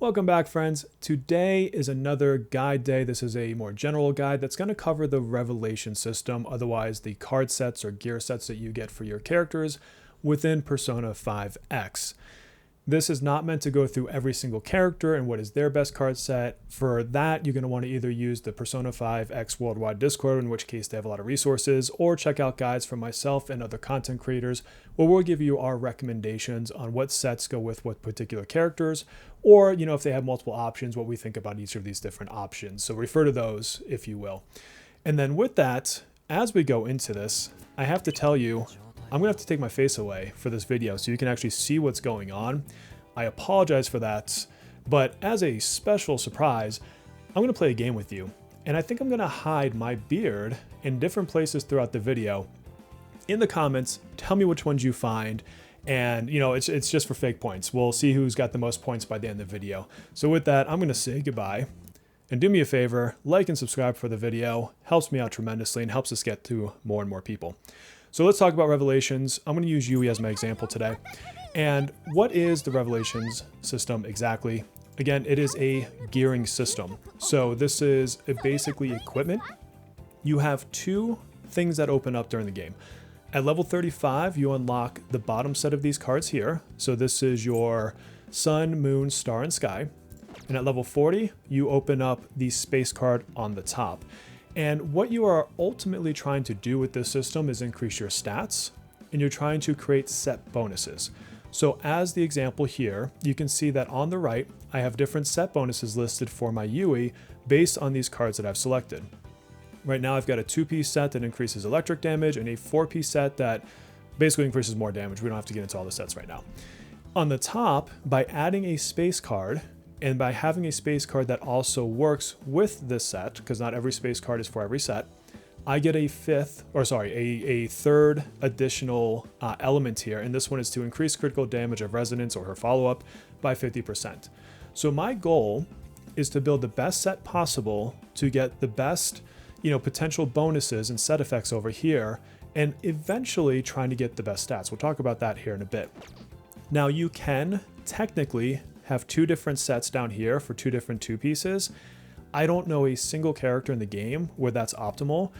Welcome back, friends. Today is another guide day. This is a more general guide that's going to cover the revelation system, otherwise the card sets or gear sets that you get for your characters within Persona 5X. This is not meant to go through every single character and what is their best card set. For that, you're going to want to either use the Persona 5X Worldwide Discord, in which case they have a lot of resources, or check out guides from myself and other content creators, where we'll give you our recommendations on what sets go with what particular characters, or, if they have multiple options, what we think about each of these different options. So refer to those, if you will. And then with that, as we go into this, I have to tell you, I'm going to have to take my face away for this video so you can actually see what's going on. I apologize for that, but as a special surprise, I'm going to play a game with you. And I think I'm going to hide my beard in different places throughout the video. In the comments, tell me which ones you find. And, it's just for fake points. We'll see who's got the most points by the end of the video. So with that, I'm going to say goodbye. And do me a favor, like and subscribe for the video. Helps me out tremendously and helps us get to more and more people. So let's talk about Revelations. I'm going to use Yui as my example today. And what is the Revelations system exactly? Again, it is a gearing system. So this is basically equipment. You have two things that open up during the game. At level 35, you unlock the bottom set of these cards here. So this is your Sun, Moon, Star, and Sky. And at level 40, you open up the space card on the top. And what you are ultimately trying to do with this system is increase your stats, and you're trying to create set bonuses. So as the example here, you can see that on the right, I have different set bonuses listed for my Yui based on these cards that I've selected. Right now I've got a 2-piece set that increases electric damage and a 4-piece set that basically increases more damage. We don't have to get into all the sets right now. On the top, by adding a space card, and by having a space card that also works with this set, because not every space card is for every set, I get a third additional element here. And this one is to increase critical damage of Resonance or her follow-up by 50%. So my goal is to build the best set possible to get the best, potential bonuses and set effects over here, and eventually trying to get the best stats. We'll talk about that here in a bit. Now you can technically have two different sets down here for two different 2-pieces. I don't know a single character in the game where that's optimal,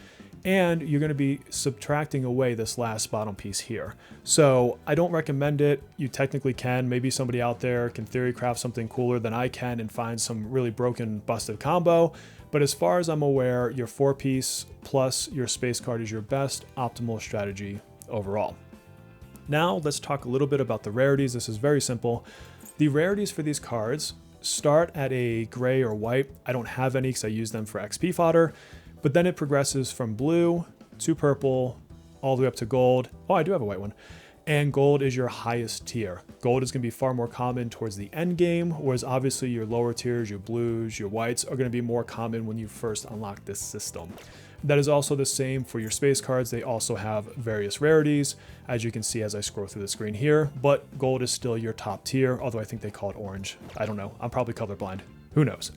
and you're going to be subtracting away this last bottom piece here. So I don't recommend it. You technically can. Maybe somebody out there can theory craft something cooler than I can and find some really broken, busted combo. But as far as I'm aware, your 4-piece plus your space card is your best optimal strategy overall. Now let's talk a little bit about the rarities. This is very simple. The rarities for these cards start at a gray or white. I don't have any because I use them for XP fodder, but then it progresses from blue to purple all the way up to gold. Oh, I do have a white one. And gold is your highest tier. Gold is going to be far more common towards the end game, whereas obviously your lower tiers, your blues, your whites are going to be more common when you first unlock this system. That is also the same for your space cards. They also have various rarities, as you can see as I scroll through the screen here, but gold is still your top tier, although I think they call it orange. I don't know. I'm probably colorblind. Who knows?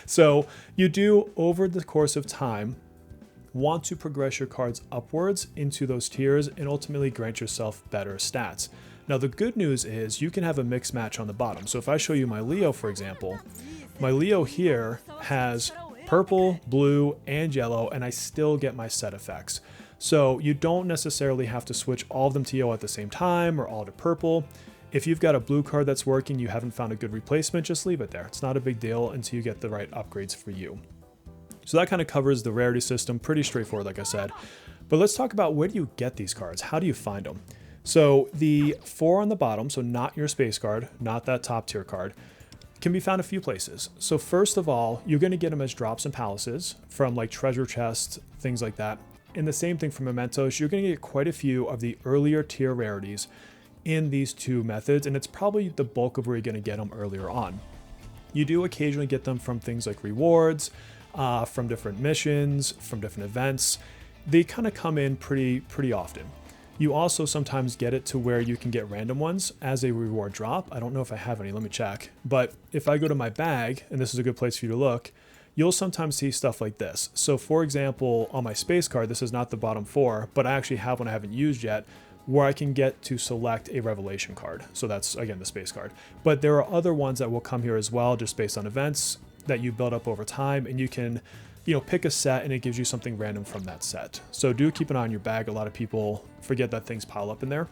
So you do, over the course of time, want to progress your cards upwards into those tiers and ultimately grant yourself better stats. Now the good news is you can have a mix match on the bottom. So if I show you my Leo, for example, my Leo here has purple, blue, and yellow, and I still get my set effects. So you don't necessarily have to switch all of them to yellow at the same time or all to purple. If you've got a blue card that's working, you haven't found a good replacement, just leave it there. It's not a big deal until you get the right upgrades for you. So that kind of covers the rarity system, pretty straightforward, like I said. But let's talk about where do you get these cards? How do you find them? So the 4 on the bottom, so not your space card, not that top tier card, can be found a few places. So first of all, you're going to get them as drops and palaces from like treasure chests, things like that. And the same thing for mementos. You're going to get quite a few of the earlier tier rarities in these two methods, and it's probably the bulk of where you're going to get them earlier on. You do occasionally get them from things like rewards, from different missions, from different events. They kind of come in pretty often. You also sometimes get it to where you can get random ones as a reward drop. I don't know if I have any, let me check. But if I go to my bag, and this is a good place for you to look, you'll sometimes see stuff like this. So for example, on my space card, this is not the bottom 4, but I actually have one I haven't used yet. where I can get to select a revelation card. So that's, again, the space card. But there are other ones that will come here as well, just based on events that you build up over time, and you can, pick a set and it gives you something random from that set. So do keep an eye on your bag. A lot of people forget that things pile up in there.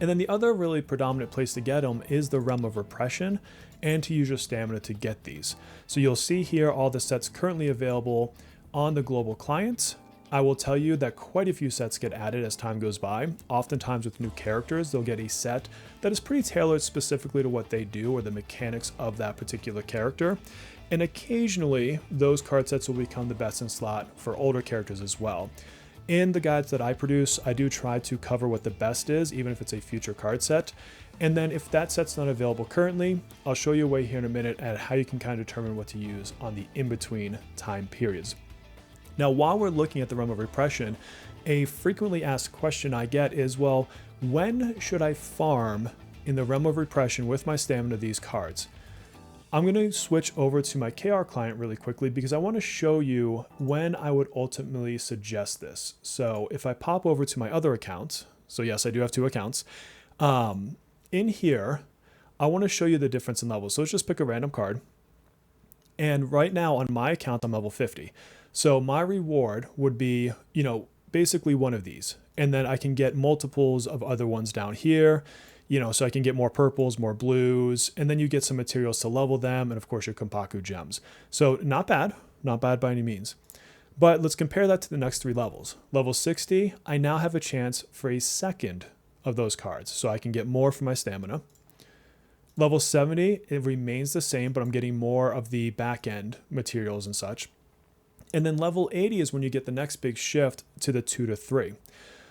And then the other really predominant place to get them is the realm of repression, and to use your stamina to get these. So you'll see here all the sets currently available on the global client. I will tell you that quite a few sets get added as time goes by. Oftentimes with new characters, they'll get a set that is pretty tailored specifically to what they do or the mechanics of that particular character. And occasionally, those card sets will become the best in slot for older characters as well. In the guides that I produce, I do try to cover what the best is, even if it's a future card set. And then if that set's not available currently, I'll show you a way here in a minute at how you can kind of determine what to use on the in-between time periods. Now, while we're looking at the realm of repression, a frequently asked question I get is, well, when should I farm in the realm of repression with my stamina these cards? I'm going to switch over to my KR client really quickly because I want to show you when I would ultimately suggest this. So if I pop over to my other account, so yes, I do have two accounts, in here, I want to show you the difference in levels. So let's just pick a random card. And right now on my account, I'm level 50. So my reward would be, basically one of these. And then I can get multiples of other ones down here, so I can get more purples, more blues, and then you get some materials to level them, and of course your Kompaku gems. So not bad by any means. But let's compare that to the next three levels. Level 60, I now have a chance for a second of those cards, so I can get more for my stamina. Level 70, it remains the same, but I'm getting more of the back end materials and such. And then level 80 is when you get the next big shift to the 2 to 3.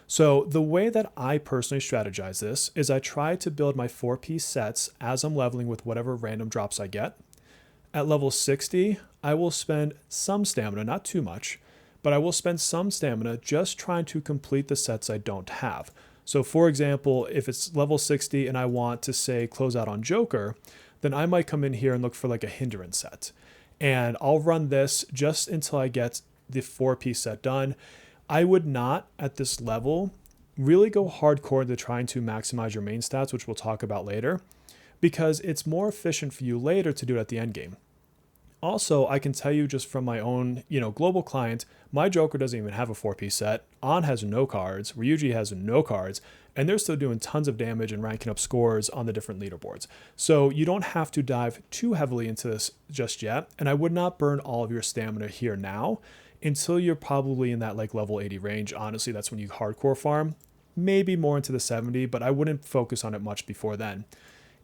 So the way that I personally strategize this is I try to build my 4-piece sets as I'm leveling with whatever random drops I get. At level 60, I will spend some stamina, not too much, but I will spend some stamina just trying to complete the sets I don't have. So for example, if it's level 60 and I want to say close out on Joker, then I might come in here and look for like a hindrance set. And I'll run this just until I get the 4-piece set done. I would not, at this level, really go hardcore into trying to maximize your main stats, which we'll talk about later, because it's more efficient for you later to do it at the end game. Also, I can tell you just from my own, global client, my Joker doesn't even have a 4-piece set. An has no cards, Ryuji has no cards, and they're still doing tons of damage and ranking up scores on the different leaderboards. So you don't have to dive too heavily into this just yet, and I would not burn all of your stamina here now until you're probably in that level 80 range. Honestly, that's when you hardcore farm, maybe more into the 70, but I wouldn't focus on it much before then.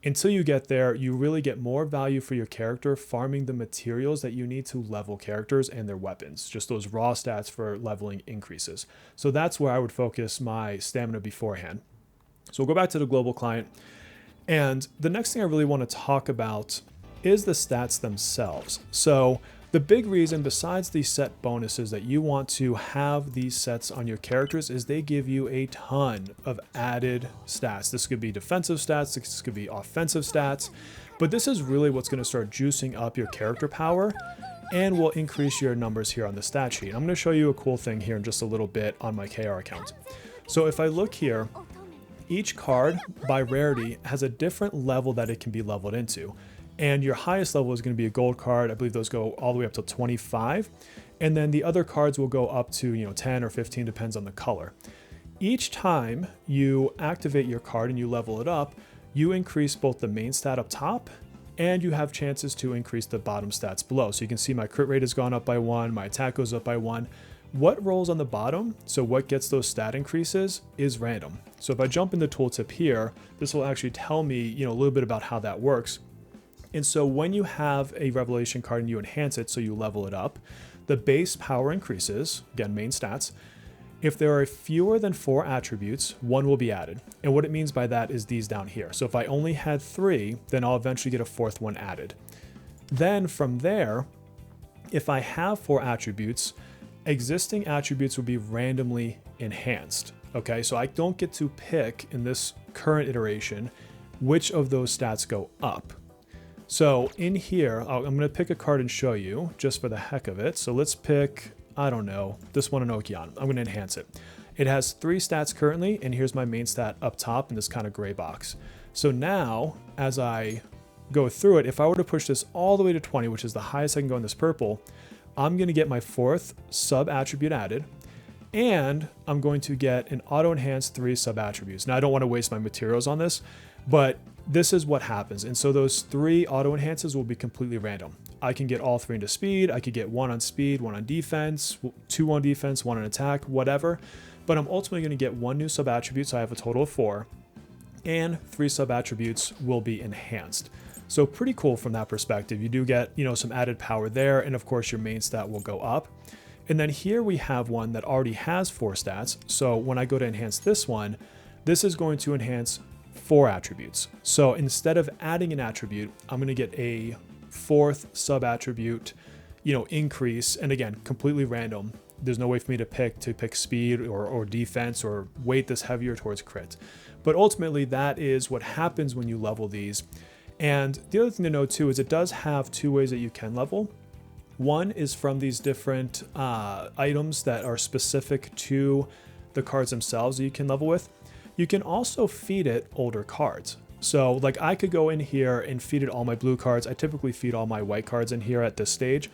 Until you get there, you really get more value for your character farming the materials that you need to level characters and their weapons, just those raw stats for leveling increases. So that's where I would focus my stamina beforehand. So we'll go back to the global client. And the next thing I really want to talk about is the stats themselves. So the big reason, besides the set bonuses, that you want to have these sets on your characters is they give you a ton of added stats. This could be defensive stats, this could be offensive stats, but this is really what's going to start juicing up your character power and will increase your numbers here on the stat sheet. I'm going to show you a cool thing here in just a little bit on my KR account. So if I look here, each card by rarity has a different level that it can be leveled into. And your highest level is going to be a gold card. I believe those go all the way up to 25. And then the other cards will go up to 10 or 15, depends on the color. Each time you activate your card and you level it up, you increase both the main stat up top and you have chances to increase the bottom stats below. So you can see my crit rate has gone up by 1, my attack goes up by 1. What rolls on the bottom, so what gets those stat increases, is random. So if I jump in the tooltip here, this will actually tell me a little bit about how that works. And so when you have a revelation card and you enhance it, so you level it up, the base power increases, again, main stats. If there are fewer than 4 attributes, 1 will be added. And what it means by that is these down here. So if I only had 3, then I'll eventually get a 4th one added. Then from there, if I have 4 attributes, existing attributes will be randomly enhanced. Okay, so I don't get to pick in this current iteration which of those stats go up. So in here, I'm going to pick a card and show you just for the heck of it. So let's pick, I don't know, this one in Okean. I'm going to enhance it. It has 3 stats currently, and here's my main stat up top in this kind of gray box. So now, as I go through it, if I were to push this all the way to 20, which is the highest I can go in this purple, I'm going to get my 4th sub attribute added, and I'm going to get an auto enhance 3 sub attributes. Now I don't want to waste my materials on this, but this is what happens. And so those 3 auto enhances will be completely random. I can get all 3 into speed. I could get 1 on speed, 1 on defense, 2 on defense, 1 on attack, whatever. But I'm ultimately going to get 1 new sub attribute. So I have a total of 4, and 3 sub attributes will be enhanced. So pretty cool from that perspective. You do get, some added power there. And of course your main stat will go up. And then here we have one that already has 4 stats. So when I go to enhance this one, this is going to enhance 4 attributes. So instead of adding an attribute, I'm going to get a 4th sub attribute, increase. And again, completely random. There's no way for me to pick speed or defense or weight this heavier towards crit. But ultimately that is what happens when you level these. And the other thing to know too is it does have 2 ways that you can level. One is from these different items that are specific to the cards themselves that you can level with. You can also feed it older cards. So like I could go in here and feed it all my blue cards. I typically feed all my white cards in here at this stage.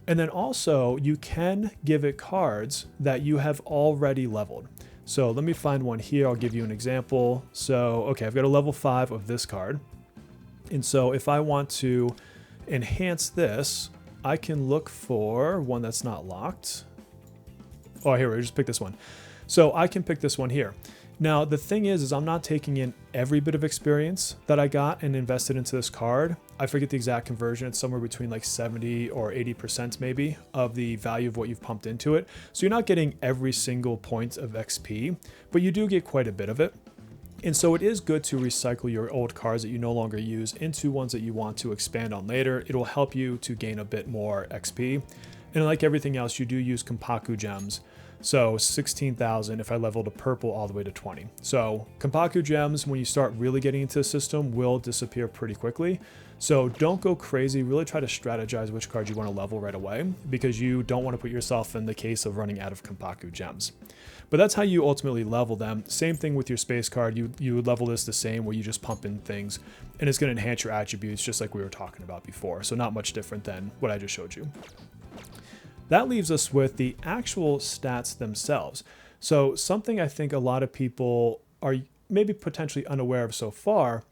And then also you can give it cards that you have already leveled. So let me find one here. I'll give you an example. So, okay, I've got a level 5 of this card. And so if I want to enhance this, I can look for one that's not locked. Oh, here, we just pick this one. So I can pick this one here. Now, the thing is I'm not taking in every bit of experience that I got and invested into this card. I forget the exact conversion. It's somewhere between like 70 or 80% maybe of the value of what you've pumped into it. So you're not getting every single point of XP, but you do get quite a bit of it. And so it is good to recycle your old cards that you no longer use into ones that you want to expand on later. It will help you to gain a bit more XP. And like everything else, you do use Kompaku gems. So 16,000 if I leveled a purple all the way to 20. So Kompaku gems, when you start really getting into the system, will disappear pretty quickly. So don't go crazy. Really try to strategize which cards you want to level right away, because you don't want to put yourself in the case of running out of Kompaku gems. But that's how you ultimately level them. Same thing with your space card. You would level this the same, where you just pump in things and it's going to enhance your attributes just like we were talking about before. So not much different than what I just showed you. That leaves us with the actual stats themselves. So something I think a lot of people are maybe potentially unaware of so far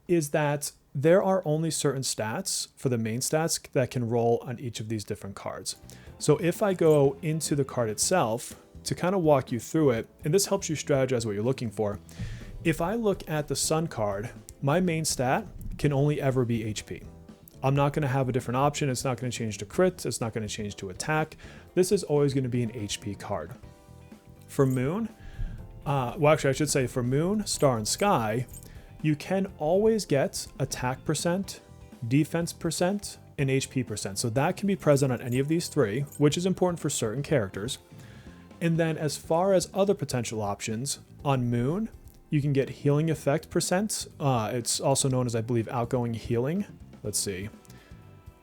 is that there are only certain stats for the main stats that can roll on each of these different cards. So if I go into the card itself to kind of walk you through it, and this helps you strategize what you're looking for. If I look at the Sun card, my main stat can only ever be HP. I'm not going to have a different option. It's not going to change to crit. It's not going to change to attack. This is always going to be an HP card. For Moon, well, actually, I should say for Moon, Star, and Sky, you can always get attack percent, defense percent, and HP percent. So that can be present on any of these 3, which is important for certain characters. And then as far as other potential options, on Moon, you can get healing effect percent. It's also known as, I believe, outgoing healing. Let's see.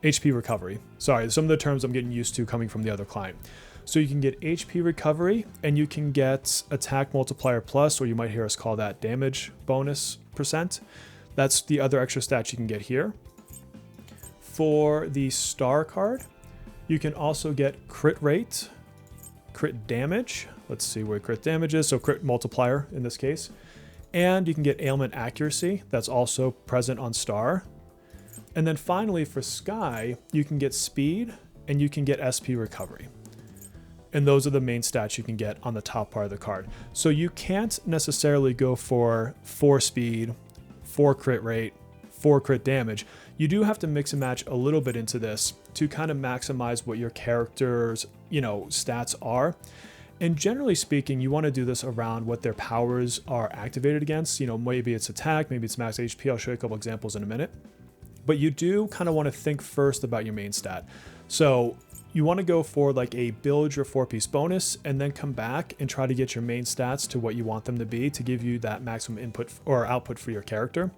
HP recovery. Sorry, some of the terms I'm getting used to coming from the other client. So you can get HP recovery, and you can get attack multiplier plus, or you might hear us call that damage bonus percent. That's the other extra stat you can get here. For the Star card, you can also get crit rate, crit damage. Let's see where crit damage is. So crit multiplier in this case. And you can get ailment accuracy. That's also present on Star. And then finally for Sky, you can get speed and you can get SP recovery. And those are the main stats you can get on the top part of the card. So you can't necessarily go for 4 speed, 4 crit rate, 4 crit damage. You do have to mix and match a little bit into this to kind of maximize what your character's, stats are. And generally speaking, you want to do this around what their powers are activated against. Maybe it's attack, maybe it's max HP. I'll show you a couple examples in a minute. But you do kind of want to think first about your main stat. So you want to go for like a build your 4-piece bonus and then come back and try to get your main stats to what you want them to be to give you that maximum input or output for your character.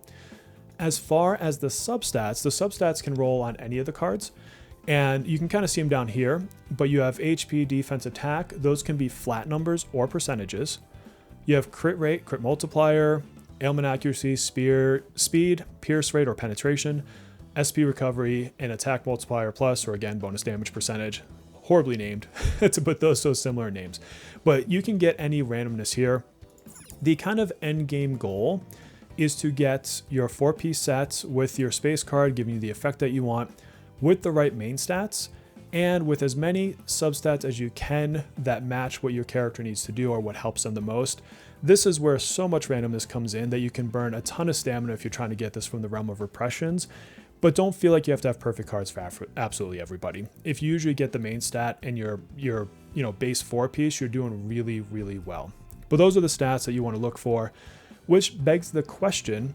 As far as the substats can roll on any of the cards. And you can kind of see them down here, but you have HP, defense, attack. Those can be flat numbers or percentages. You have crit rate, crit multiplier, ailment accuracy, speed, pierce rate or penetration, SP recovery, and attack multiplier plus, or again, bonus damage percentage. Horribly named to put those so similar names. But you can get any randomness here. The kind of end game goal is to get your 4-piece set with your space card giving you the effect that you want, with the right main stats, and with as many substats as you can that match what your character needs to do or what helps them the most. This is where so much randomness comes in that you can burn a ton of stamina if you're trying to get this from the realm of repressions, but don't feel like you have to have perfect cards for absolutely everybody. If you usually get the main stat and your base 4-piece, you're doing really, really well. But those are the stats that you want to look for, which begs the question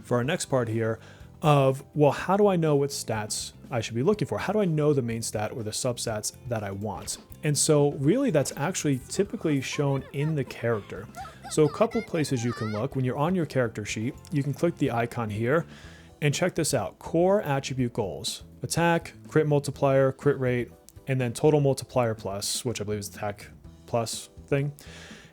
for our next part here of, well, how do I know what stats I should be looking for? How do I know the main stat or the substats that I want? And so really that's actually typically shown in the character. So a couple places you can look. When you're on your character sheet, you can click the icon here and check this out. Core attribute goals: attack, crit multiplier, crit rate, and then total multiplier plus, which I believe is attack plus thing.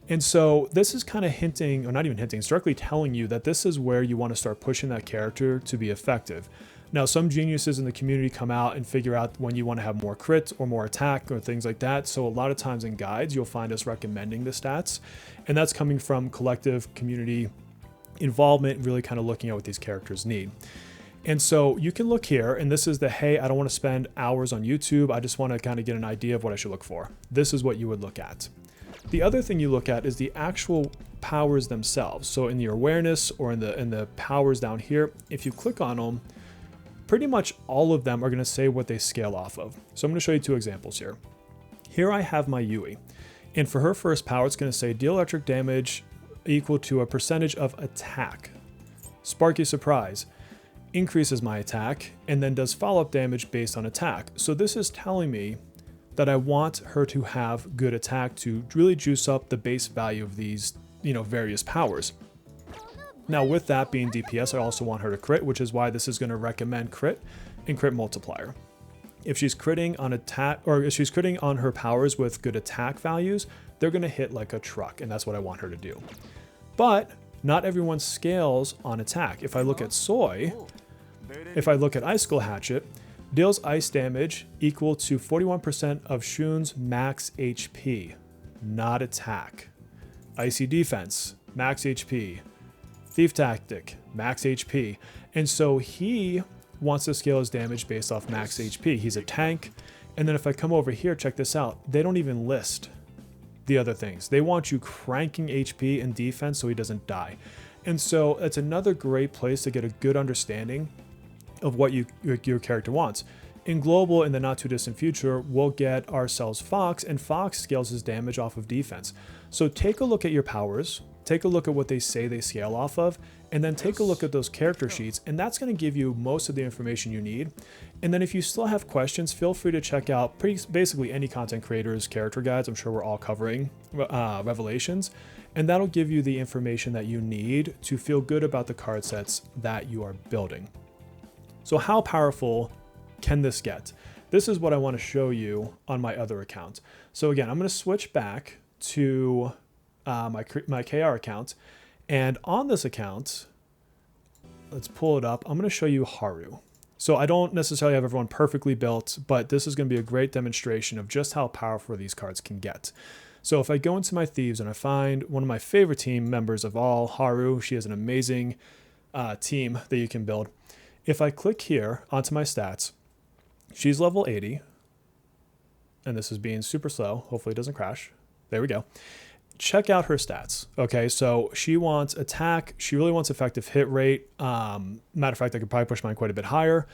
And so this is kind of hinting, or not even hinting, it's directly telling you that this is where you want to start pushing that character to be effective. Now, some geniuses in the community come out and figure out when you want to have more crit or more attack or things like that. So a lot of times in guides, you'll find us recommending the stats. And that's coming from collective community involvement, really kind of looking at what these characters need. And so you can look here, and this is the, hey, I don't want to spend hours on YouTube. I just want to kind of get an idea of what I should look for. This is what you would look at. The other thing you look at is the actual powers themselves. So in your awareness or in the powers down here, if you click on them, pretty much all of them are going to say what they scale off of. So I'm going to show you two examples here. Here I have my Yui, and for her first power, it's going to say deal electric damage equal to a percentage of attack. Sparky Surprise increases my attack and then does follow-up damage based on attack. So this is telling me that I want her to have good attack to really juice up the base value of these, various powers. Now with that being DPS, I also want her to crit, which is why this is going to recommend crit and crit multiplier. If she's critting on attack, or if she's critting on her powers with good attack values, they're going to hit like a truck, and that's what I want her to do. But not everyone scales on attack. If I look at Soy, if I look at Icicle Hatchet, deals ice damage equal to 41% of Shun's max HP, not attack. Icy Defense, max HP. Thief Tactic, max HP. And so he wants to scale his damage based off max HP. He's a tank. And then if I come over here, check this out. They don't even list the other things. They want you cranking HP and defense so he doesn't die. And so it's another great place to get a good understanding of what your character wants. In global, in the not too distant future, we'll get ourselves Fox, and Fox scales his damage off of defense. So take a look at your powers, take a look at what they say they scale off of, and then take a look at those character sheets, and that's going to give you most of the information you need. And then if you still have questions, feel free to check out basically any content creator's character guides. I'm sure we're all covering Revelations, and that'll give you the information that you need to feel good about the card sets that you are building. So how powerful can this get? This is what I want to show you on my other account. So again, I'm going to switch back to my KR account, and on this account, let's pull it up. I'm going to show you Haru. So I don't necessarily have everyone perfectly built, but this is going to be a great demonstration of just how powerful these cards can get. So if I go into my Thieves and I find one of my favorite team members of all, Haru, she has an amazing team that you can build. If I click here onto my stats, she's level 80, and this is being super slow. Hopefully it doesn't crash. There we go. Check out her stats. Okay, so she wants attack. She really wants effective hit rate. Matter of fact, I could probably push mine quite a bit higher,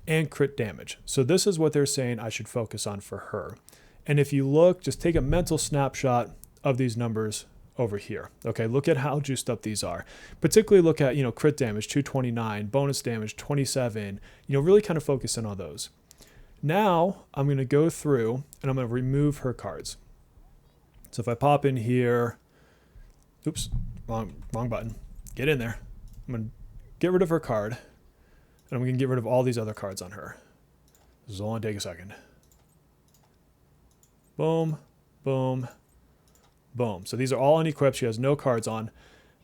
and crit damage. So this is what they're saying I should focus on for her. And if you look, just take a mental snapshot of these numbers over here. Okay, look at how juiced up these are. Particularly look at, crit damage 229, bonus damage 27, really kind of focus in on those. Now I'm going to go through and I'm going to remove her cards. So if I pop in here, oops, wrong button, get in there. I'm going to get rid of her card, and I'm going to get rid of all these other cards on her. This will only take a second. Boom, boom, boom. So these are all unequipped. She has no cards on.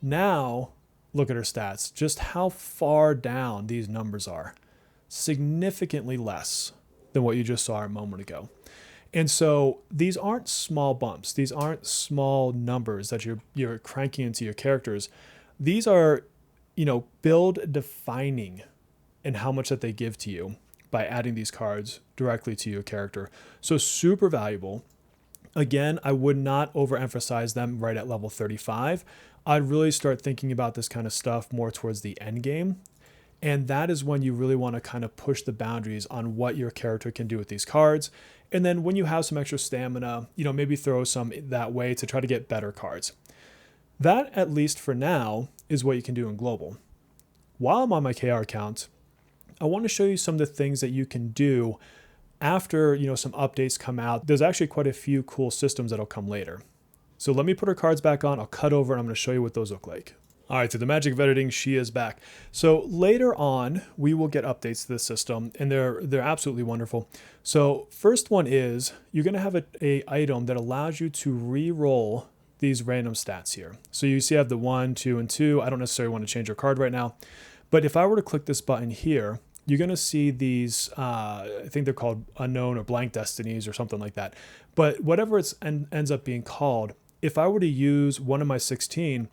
Now, look at her stats. Just how far down these numbers are. Significantly less than what you just saw a moment ago. And so these aren't small bumps. These aren't small numbers that you're cranking into your characters. These are, build defining in how much that they give to you by adding these cards directly to your character. So super valuable. Again, I would not overemphasize them right at level 35. I'd really start thinking about this kind of stuff more towards the end game. And that is when you really want to kind of push the boundaries on what your character can do with these cards. And then when you have some extra stamina, maybe throw some that way to try to get better cards. That, at least for now, is what you can do in global. While I'm on my KR account, I want to show you some of the things that you can do after, some updates come out. There's actually quite a few cool systems that'll come later. So let me put our cards back on. I'll cut over and I'm going to show you what those look like. All right, through the magic of editing, she is back. So later on, we will get updates to this system, and they're absolutely wonderful. So first one is you're going to have a item that allows you to re-roll these random stats here. So you see I have the 1, 2, and 2. I don't necessarily want to change your card right now. But if I were to click this button here, you're going to see these, I think they're called unknown or blank destinies or something like that. But whatever it ends up being called, if I were to use one of my 16,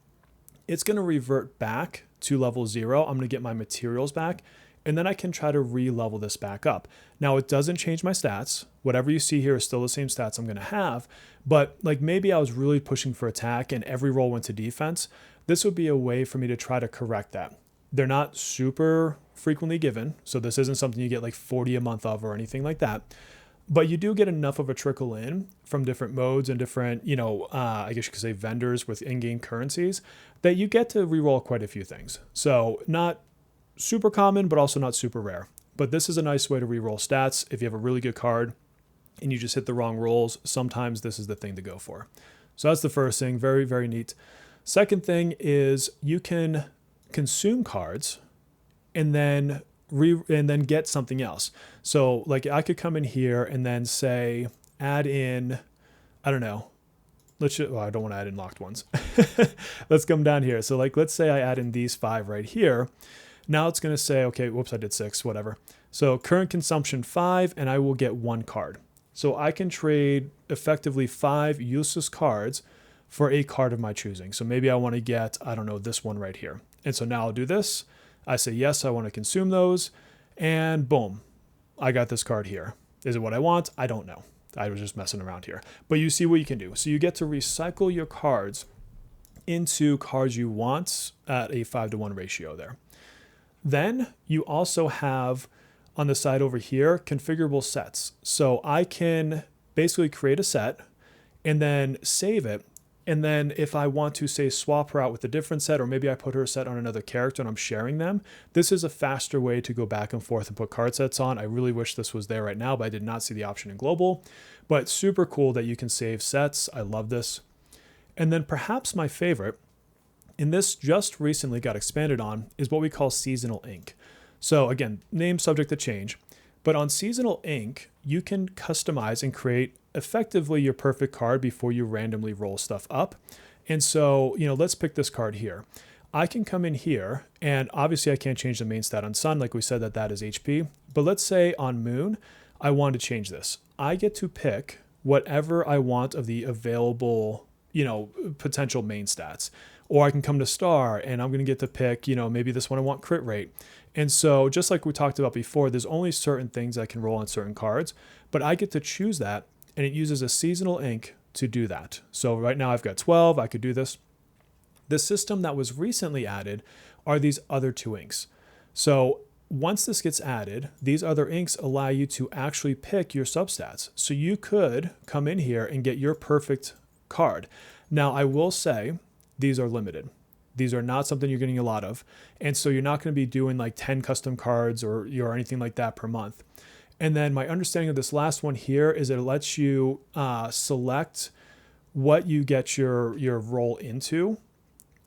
it's going to revert back to level 0. I'm going to get my materials back, and then I can try to re-level this back up. Now, it doesn't change my stats. Whatever you see here is still the same stats I'm going to have, but like maybe I was really pushing for attack and every roll went to defense. This would be a way for me to try to correct that. They're not super frequently given, so this isn't something you get like 40 a month of or anything like that. But you do get enough of a trickle in from different modes and different, I guess you could say vendors with in-game currencies that you get to reroll quite a few things. So not super common, but also not super rare. But this is a nice way to reroll stats. If you have a really good card and you just hit the wrong rolls, sometimes this is the thing to go for. So that's the first thing. Very, very neat. Second thing is you can consume cards and then get something else. So like I could come in here and then say, add in, I don't know. I don't want to add in locked ones. Let's come down here. So like, let's say I add in these 5 right here. Now it's going to say, okay, whoops, I did 6, whatever. So current consumption 5, and I will get 1 card. So I can trade effectively 5 useless cards for a card of my choosing. So maybe I want to get, I don't know, this one right here. And so now I'll do this. I say, yes, I want to consume those. And boom, I got this card here. Is it what I want? I don't know. I was just messing around here. But you see what you can do. So you get to recycle your cards into cards you want at a 5-to-1 ratio there. Then you also have on the side over here, configurable sets. So I can basically create a set and then save it. And then if I want to, say, swap her out with a different set, or maybe I put her set on another character and I'm sharing them, this is a faster way to go back and forth and put card sets on. I really wish this was there right now, but I did not see the option in global. But super cool that you can save sets. I love this. And then perhaps my favorite, and this just recently got expanded on, is what we call seasonal ink. So again, name subject to change. But on seasonal ink, you can customize and create effectively your perfect card before you randomly roll stuff up. And so, let's pick this card here. I can come in here, and obviously I can't change the main stat on Sun, like we said that is HP. But let's say on Moon, I want to change this. I get to pick whatever I want of the available, potential main stats. Or I can come to Star, and I'm going to get to pick, maybe this one I want crit rate. And so just like we talked about before, there's only certain things I can roll on certain cards, but I get to choose that, and it uses a seasonal ink to do that. So right now I've got 12, I could do this. The system that was recently added are these other 2 inks. So once this gets added, these other inks allow you to actually pick your substats. So you could come in here and get your perfect card. Now I will say these are limited. These are not something you're getting a lot of. And so you're not going to be doing like 10 custom cards or anything like that per month. And then my understanding of this last one here is it lets you select what you get your roll into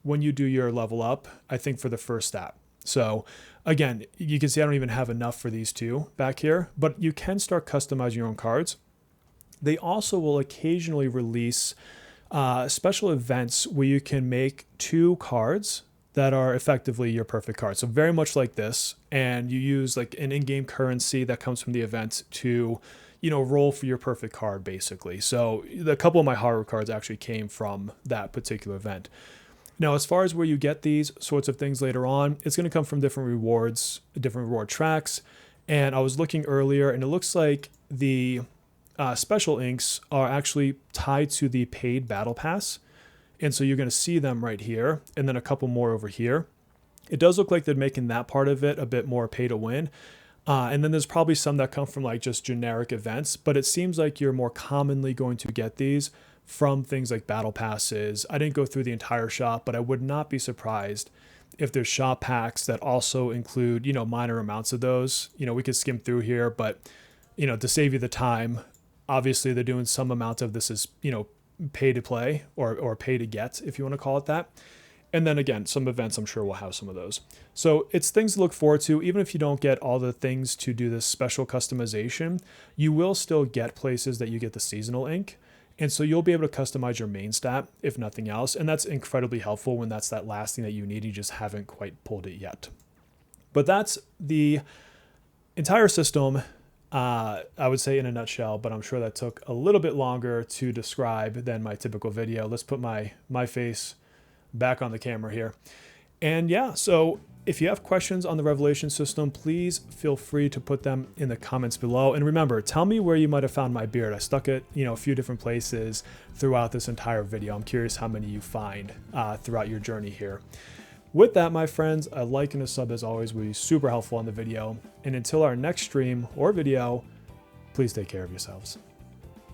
when you do your level up, I think for the first stat. So again, you can see I don't even have enough for these two back here, but you can start customizing your own cards. They also will occasionally release special events where you can make 2 cards that are effectively your perfect card. So very much like this, and you use like an in-game currency that comes from the event to, roll for your perfect card basically. So a couple of my horror cards actually came from that particular event. Now, as far as where you get these sorts of things later on, it's going to come from different rewards, different reward tracks. And I was looking earlier, and it looks like the special inks are actually tied to the paid battle pass. And so you're going to see them right here, and then a couple more over here. It does look like they're making that part of it a bit more pay to win. And then there's probably some that come from like just generic events, but it seems like you're more commonly going to get these from things like battle passes. I didn't go through the entire shop, but I would not be surprised if there's shop packs that also include, minor amounts of those. We could skim through here, but, to save you the time, obviously they're doing some amount of this is, pay to play or pay to get, if you want to call it that. And then again, some events I'm sure will have some of those. So it's things to look forward to. Even if you don't get all the things to do this special customization, you will still get places that you get the seasonal ink. And so you'll be able to customize your main stat, if nothing else. And that's incredibly helpful when that's that last thing that you need. You just haven't quite pulled it yet. But that's the entire system, I would say in a nutshell, but I'm sure that took a little bit longer to describe than my typical video. Let's put my face back on the camera here. And yeah, so if you have questions on the Revelation system, please feel free to put them in the comments below. And remember, tell me where you might have found my beard. I stuck it, a few different places throughout this entire video. I'm curious how many you find throughout your journey here. With that, my friends, a like and a sub as always would be super helpful on the video. And until our next stream or video, please take care of yourselves.